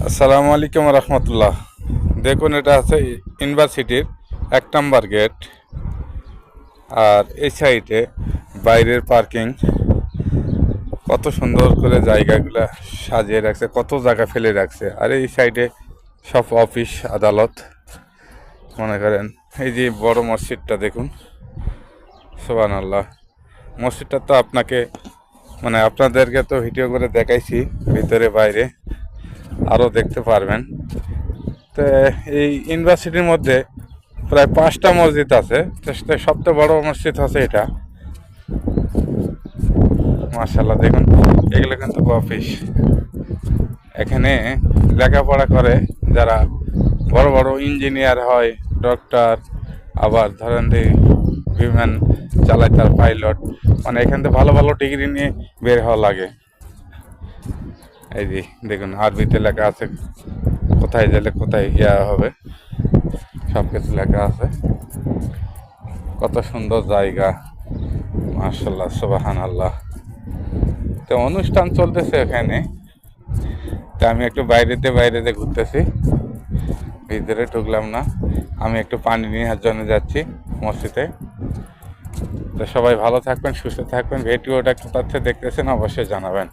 আসসালামু আলাইকুম রহমতুল্লাহ। দেখুন, এটা আছে ইউনিভার্সিটির 1 নম্বর গেট। আর এই সাইডে বাইরের পার্কিং, কত সুন্দর করে জায়গাগুলা সাজিয়ে রাখছে, কত জায়গা ফেলে রাখছে। আর এই সাইডে সব অফিস আদালত, মনে করেন। এই যে বড় মসজিদটা দেখুন, সুবহানাল্লাহ। মসজিদটা তো আপনাদেরকে তো ভিডিও করে দেখাইছি, ভিতরে বাইরে আরও দেখতে পারবেন। তো এই ইউনিভার্সিটির মধ্যে প্রায় 5টা মসজিদ আছে, তো সবচেয়ে বড় মসজিদ হচ্ছে এটা। মাশাআল্লাহ, দেখুন এগুলো কিন্তু অফিস। এখানে লেখাপড়া করে যারা বড় বড় ইঞ্জিনিয়ার হয়, ডক্টর, আবার ধরেন যে বিমান চালায় তার পাইলট, মানে এখান থেকে ভালো ভালো ডিগ্রি নিয়ে বের হওয়া লাগে। এই যে দেখুন, আরবিতে লেখা আছে কোথায় গেলে কোথায় হবে, সব কিছু লেখা আছে। কত সুন্দর জায়গা, মাশাআল্লাহ, সুবহানাল্লাহ। তো অনুষ্ঠান চলতেছে এখানে, তা আমি একটু বাইরেতে ঘুরতেছি, ভিতরে ঢুকলাম না। আমি একটু পানি নেওয়ার জন্য যাচ্ছি মসজিদে। তো সবাই ভালো থাকবেন, সুস্থ থাকবেন। ভিডিওটা কোথা থেকে দেখতেছেন অবশ্যই জানাবেন।